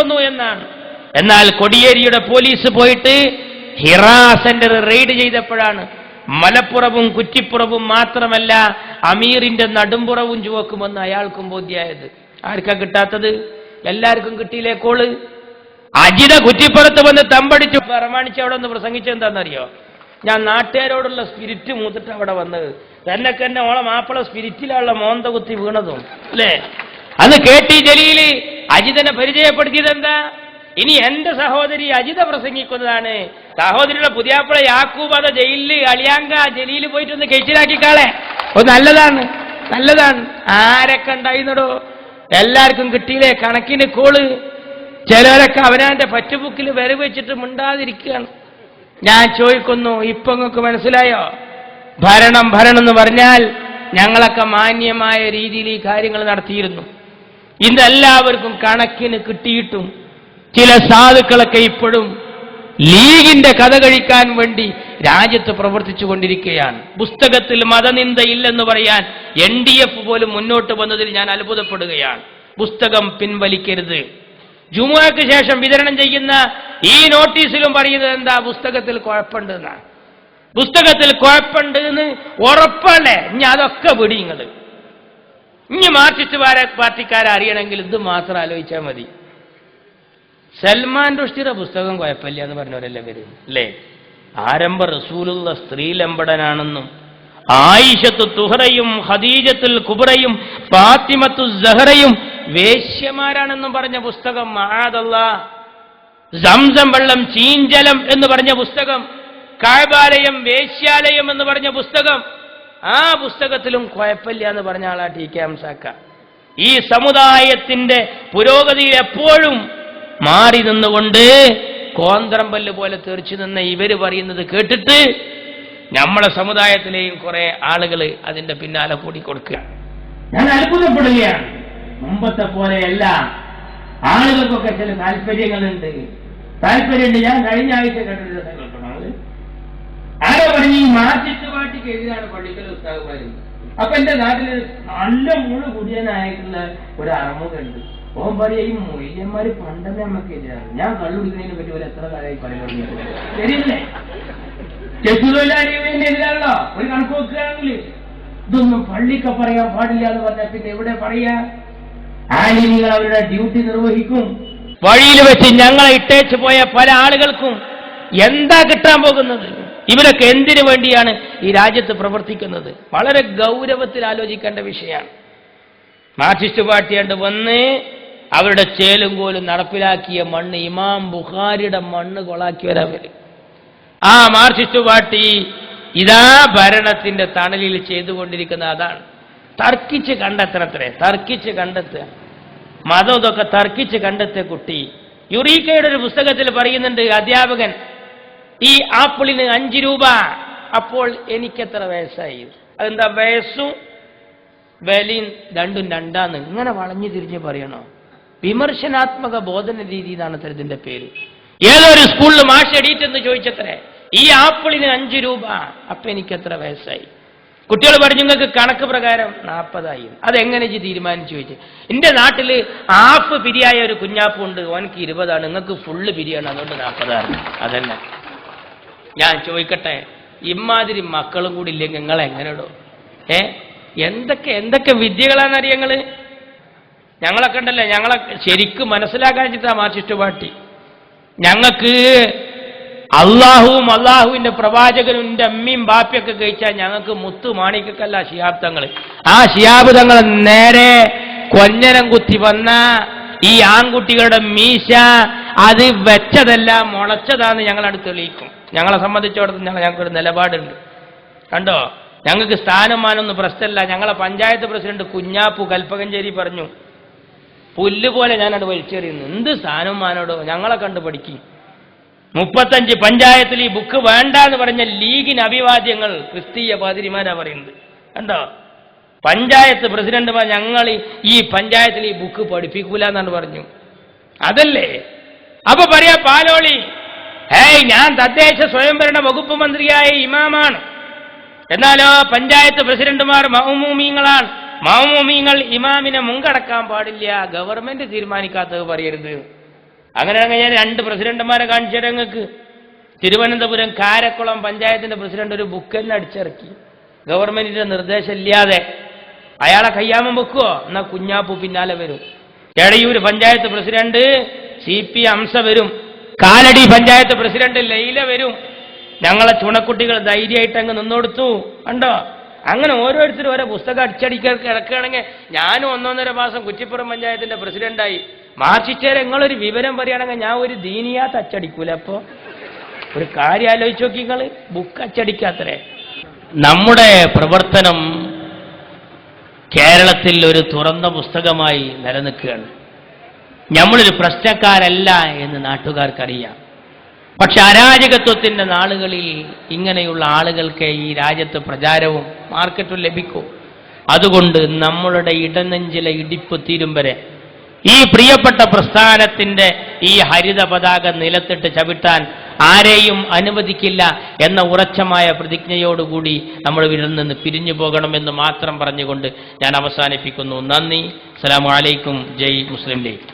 കൊന്നു എന്നാണ്. എന്നാൽ കൊടിയേരിയുടെ പോലീസ് പോയിട്ട് ഹിറാ സെന്റർ റെയ്ഡ് ചെയ്തപ്പോഴാണ് മലപ്പുറവും കുറ്റിപ്പുറവും മാത്രമല്ല അമീറിന്റെ നടുമ്പുറവും ചുവക്കുമെന്ന് അയാൾക്കും ബോധ്യായത്. ആർക്കാ കിട്ടാത്തത്? എല്ലാവർക്കും കിട്ടിയില്ലേ കോള്? അജിത കുറ്റിപ്പുറത്ത് വന്ന് തമ്പടിച്ചു പ്രമാണിച്ച് അവിടെ ഒന്ന് പ്രസംഗിച്ചെന്താണെന്നറിയോ? ഞാൻ നാട്ടുകാരോടുള്ള സ്പിരിറ്റ് മൂത്തിട്ട് അവിടെ വന്നത്, തന്നെ ഓളെ മാപ്പിള സ്പിരിറ്റിലുള്ള മോന്ത കുത്തി വീണതും അല്ലേ? അന്ന് KT ജലീല് അജിതനെ പരിചയപ്പെടുത്തിയത് എന്താ? ഇനി എന്റെ സഹോദരി അജിത പ്രസംഗിക്കുന്നതാണ്, സഹോദരിയുടെ പുതിയാപ്പിള യാക്കൂബ് അത ജയിലില് അളിയാങ്ക ജലീല് പോയിട്ടൊന്ന് കഴിച്ചിലാക്കിക്കാളെ. നല്ലതാണ്. ആരൊക്കെ ഉണ്ടായിരുന്നടോ? എല്ലാവർക്കും കിട്ടിയില്ലേ കണക്കിന് കോള്? ചിലരൊക്കെ അവനാന്റെ പറ്റുബുക്കിൽ വരവ് വെച്ചിട്ട് മിണ്ടാതിരിക്കുകയാണ്. ഞാൻ ചോദിക്കുന്നു, ഇപ്പൊ നിങ്ങൾക്ക് മനസ്സിലായോ? ഭരണം എന്ന് പറഞ്ഞാൽ ഞങ്ങളൊക്കെ മാന്യമായ രീതിയിൽ ഈ കാര്യങ്ങൾ നടത്തിയിരുന്നു. ഇതെല്ലാവർക്കും കണക്കിന് കിട്ടിയിട്ടും ചില സാധുക്കളൊക്കെ ഇപ്പോഴും ലീഗിന്റെ കഥ കഴിക്കാൻ വേണ്ടി രാജ്യത്ത് പ്രവർത്തിച്ചു കൊണ്ടിരിക്കുകയാണ്. പുസ്തകത്തിൽ മതനിന്ദയില്ലെന്ന് പറയാൻ NDF പോലും മുന്നോട്ട് വന്നതിൽ ഞാൻ അത്ഭുതപ്പെടുകയാണ്. പുസ്തകം പിൻവലിക്കരുത്. ജുമുഅക്ക് ശേഷം വിതരണം ചെയ്യുന്ന ഈ നോട്ടീസിലും പറയുന്നത് എന്താ? പുസ്തകത്തിൽ കുഴപ്പമുണ്ട് എന്നാണ്. പുസ്തകത്തിൽ കുഴപ്പമുണ്ട് എന്ന് ഉറപ്പല്ലേ? ഇനി അതൊക്കെ വിടി നിങ്ങൾ. ഇനി മാർക്സിസ്റ്റ് പാർട്ടിക്കാരെ അറിയണമെങ്കിൽ ഇത് മാത്രം ആലോചിച്ചാൽ മതി. സൽമാൻ റുഷ്ദിയുടെ പുസ്തകം കുഴപ്പമില്ല എന്ന് പറഞ്ഞവരല്ലേ വരും അല്ലേ? ആരംഭ റസൂലുള്ള സ്ത്രീലമ്പടനാണെന്നും ആയിഷത്തു തുഹറയും ഖദീജത്തുൽ കുബ്രയും ഫാത്തിമത്തു സഹറയും വേശ്യമാരാണെന്നും പറഞ്ഞ പുസ്തകം, മആദല്ലാഹ്. സംസം വെള്ളം ചീഞ്ചലം എന്ന് പറഞ്ഞ പുസ്തകം, കഅബാലയം വേശ്യാലയം എന്ന് പറഞ്ഞ പുസ്തകം, ആ പുസ്തകത്തിലും കുഴപ്പമില്ല എന്ന് പറഞ്ഞ ആളാ TK ഹംസാക്ക. ഈ സമുദായത്തിന്റെ പുരോഗതിയിൽ എപ്പോഴും മാറി നിന്നുകൊണ്ട് കോന്ത്രമ്പല്ല് പോലെ തെറിച്ചു നിന്ന ഇവര് പറയുന്നത് കേട്ടിട്ട് നമ്മളെ സമുദായത്തിലെയും കുറെ ആളുകൾ അതിന്റെ പിന്നാലെ കൂടി കൊടുക്കുക. ഞാൻ അത്ഭുതപ്പെടുകയാണ്. മുമ്പത്തെ പോലെയല്ല, ആളുകൾക്കൊക്കെ ചില താല്പര്യങ്ങളുണ്ട്. ഞാൻ കഴിഞ്ഞ ആഴ്ച കേട്ടത് ആരോ പറഞ്ഞു, ഈ മാർക്സിസ്റ്റ് പാർട്ടിക്ക് എതിരാണ് പള്ളിക്കൽ ഉസ്താദുമാരും. അപ്പൊ എന്റെ നാട്ടില് നല്ല മൂള് കുടിയനായിട്ടുള്ള ഒരു അറമുഖുണ്ട്. ഓൻ പറയാ, ഈ മൊയ്യന്മാര് പണ്ടന്നെ നമുക്ക് എതിരാണ്. ഞാൻ കള്ളുടിക്കുന്നതിനെ പറ്റി ഒരു എത്ര കാലമായി പറയുന്നത് ശരിയല്ലേ? ചെത്തുതൊഴിലാളിക്ക് എതിരാണല്ലോ. ഒരു കണക്ക് വെക്കുകയാണെങ്കിൽ ഇതൊന്നും പള്ളിക്ക് പറയാൻ പാടില്ല എന്ന് പറഞ്ഞാൽ പിന്നെ എവിടെ പറയാ? ആലിമികൾ അവരുടെ ഡ്യൂട്ടി നിർവഹിക്കും. വഴിയിൽ വെച്ച് ഞങ്ങളെ ഇട്ടേച്ചു പോയ പല ആളുകൾക്കും എന്താ കിട്ടാൻ പോകുന്നത്? ഇവരൊക്കെ എന്തിനു വേണ്ടിയാണ് ഈ രാജ്യത്ത് പ്രവർത്തിക്കുന്നത്? വളരെ ഗൗരവത്തിൽ ആലോചിക്കേണ്ട വിഷയമാണ്. മാർക്സിസ്റ്റ് പാർട്ടിയാണ്ട് വന്ന് അവരുടെ ചേലും കോലും നടപ്പിലാക്കിയ മണ്ണ്, ഇമാം ബുഖാരിയുടെ മണ്ണ് കൊളാക്കിയവരവര്. ആ മാർക്സിസ്റ്റ് പാർട്ടി ഇതാ ഭരണത്തിന്റെ തണലിൽ ചെയ്തുകൊണ്ടിരിക്കുന്ന അതാണ്. തർക്കിച്ച് കണ്ടെത്തണത്രേ, തർക്കിച്ച് കണ്ടെത്തുക. മതം ഇതൊക്കെ തർക്കിച്ച് കണ്ടെത്തിയ കുട്ടി. യുറീക്കയുടെ ഒരു പുസ്തകത്തിൽ പറയുന്നുണ്ട് അധ്യാപകൻ, ഈ ആപ്പിളിന് 5 രൂപ. അപ്പോൾ എനിക്കെത്ര വയസ്സായി? അതെന്താ വയസ്സും വിലയും രണ്ടും രണ്ടാന്ന് ഇങ്ങനെ വളഞ്ഞു തിരിഞ്ഞ് പറയണോ? വിമർശനാത്മക ബോധന രീതി എന്നാണ് ഇതിന്റെ പേര്. ഏതൊരു സ്കൂളിൽ മാഷ് എടീറ്റെന്ന് ചോദിച്ചത്രേ, ഈ ആപ്പിളിന് 5 രൂപ, അപ്പൊ എനിക്കെത്ര വയസ്സായി? കുട്ടികൾ പറഞ്ഞു, നിങ്ങൾക്ക് കണക്ക് പ്രകാരം 40ആയി. അതെങ്ങനെ തീരുമാനിച്ചു ചോദിച്ചു. എന്റെ നാട്ടില് ഹാഫ് പിരിയായ ഒരു കുഞ്ഞാപ്പുണ്ട്, ഓനക്ക് 20ആണ്, നിങ്ങൾക്ക് ഫുള്ള് പിരിയാണ്, അതുകൊണ്ട് 40ആണ്. അതന്നെ ഞാൻ ചോദിക്കട്ടെ, ഇമാതിരി മക്കളും കൂടി ഇല്ലെങ്കിൽ നിങ്ങൾ എങ്ങനെയോ? എന്തൊക്കെ വിദ്യകളാണെന്നറിയങ്ങള്? ഞങ്ങളൊക്കെ ഉണ്ടല്ലേ, ഞങ്ങളെ ശരിക്കും മനസ്സിലാക്കാൻ വെച്ചിട്ടാ മാർക്സിസ്റ്റ് പാർട്ടി. ഞങ്ങൾക്ക് അള്ളാഹുവും അള്ളാഹുവിന്റെ പ്രവാചകനും എന്റെ അമ്മയും ബാപ്പിയൊക്കെ കഴിച്ചാൽ ഞങ്ങൾക്ക് മുത്തു മാണിക്കല്ല ശിഹാബ് തങ്ങൾ. ആ ശിഹാബ് തങ്ങൾ നേരെ കൊഞ്ഞനം കുത്തി വന്ന ഈ ആൺകുട്ടികളുടെ മീശ അത് വെച്ചതല്ല, മുളച്ചതാന്ന് ഞങ്ങളത് തെളിയിക്കും. ഞങ്ങളെ സംബന്ധിച്ചിടത്തോളം ഞങ്ങൾക്കൊരു നിലപാടുണ്ട്. കണ്ടോ, ഞങ്ങൾക്ക് സ്ഥാനമാനൊന്നും പ്രശ്നമല്ല. ഞങ്ങളെ പഞ്ചായത്ത് പ്രസിഡന്റ് കുഞ്ഞാപ്പു കൽപ്പകഞ്ചേരി പറഞ്ഞു, പുല്ലുപോലെ ഞാനത് വലിച്ചെറിയുന്നു. എന്ത് സ്ഥാനമാനോടോ, ഞങ്ങളെ കണ്ട് പഠിക്കും. 35 പഞ്ചായത്തിൽ ഈ ബുക്ക് വേണ്ട എന്ന് പറഞ്ഞ ലീഗിന് അഭിവാദ്യങ്ങൾ ക്രിസ്തീയ പാതിരിമാരാ പറയുന്നത്. കണ്ടോ, പഞ്ചായത്ത് പ്രസിഡന്റുമാർ ഞങ്ങൾ ഈ പഞ്ചായത്തിൽ ഈ ബുക്ക് പഠിപ്പിക്കൂല എന്നാണ് പറഞ്ഞു. അതല്ലേ? അപ്പൊ പറയാ പാലോളി, ഞാൻ തദ്ദേശ സ്വയംഭരണ വകുപ്പ് മന്ത്രിയായ ഇമാമാണ്, എന്നാലോ പഞ്ചായത്ത് പ്രസിഡന്റുമാർ മഅ്മൂമീങ്ങളാണ്. മഅ്മൂമീങ്ങൾ ഇമാമിനെ മുൻകടക്കാൻ പാടില്ല, ഗവൺമെന്റ് തീരുമാനിക്കാത്തത് പറയരുത്. അങ്ങനെയാണെങ്കിൽ ഞാൻ 2 പ്രസിഡന്റുമാരെ കാണിച്ചു തരാം നിങ്ങൾക്ക്. തിരുവനന്തപുരം കാരക്കുളം പഞ്ചായത്തിന്റെ പ്രസിഡന്റ് ഒരു ബുക്ക് തന്നെ അടിച്ചിറക്കി, ഗവൺമെന്റിന്റെ നിർദ്ദേശം ഇല്ലാതെ. അയാളെ കയ്യാമം വെക്കുവോ? എന്നാ കുഞ്ഞാപ്പു പിന്നാലെ വരും. എടയൂർ പഞ്ചായത്ത് പ്രസിഡന്റ് CP ഹംസ വരും. കാലടി പഞ്ചായത്ത് പ്രസിഡന്റ് ലൈല വരും. ഞങ്ങളെ ചുണക്കുട്ടികൾ ധൈര്യമായിട്ട് അങ്ങ് നിന്നോടുത്തു. കണ്ടോ? അങ്ങനെ ഓരോരുത്തരും ഓരോ പുസ്തകം അടിച്ചടിക്കാൻ കിടക്കുകയാണെങ്കിൽ ഞാനും 1.5 മാസം കുറ്റിപ്പുറം പഞ്ചായത്തിന്റെ പ്രസിഡന്റായി. മാർച്ചിച്ചേരെ നിങ്ങളൊരു വിവരം പറയുകയാണെങ്കിൽ ഞാൻ ഒരു ദീനിയാത്ത് അച്ചടിക്കൂല. അപ്പോ ഒരു കാര്യം ആലോചിച്ച് നോക്കി, നിങ്ങൾ ബുക്ക് അച്ചടിക്കാത്രേ. നമ്മുടെ പ്രവർത്തനം കേരളത്തിൽ ഒരു തുറന്ന പുസ്തകമായി നിലനിൽക്കുകയാണ്. നമ്മളൊരു പ്രശ്നക്കാരല്ല എന്ന് നാട്ടുകാർക്കറിയാം. പക്ഷെ അരാജകത്വത്തിന്റെ നാളുകളിൽ ഇങ്ങനെയുള്ള ആളുകൾക്ക് ഈ രാജ്യത്ത് പ്രചാരവും മാർക്കറ്റും ലഭിക്കും. അതുകൊണ്ട് നമ്മളുടെ ഇടനെഞ്ചിലെ ഇടിപ്പ് തീരും വരെ ഈ പ്രിയപ്പെട്ട പ്രസ്ഥാനത്തിന്റെ ഈ ഹരിത പതാക നിലത്തിട്ട് ചവിട്ടാൻ ആരെയും അനുവദിക്കില്ല എന്ന ഉറച്ചമായ പ്രതിജ്ഞയോടുകൂടി നമ്മൾ ഇവിടെ നിന്ന് പിരിഞ്ഞു പോകണമെന്ന് മാത്രം പറഞ്ഞുകൊണ്ട് ഞാൻ അവസാനിപ്പിക്കുന്നു. നന്ദി. അസ്സലാമു അലൈക്കും. ജയ് മുസ്ലിം ലീഗ്.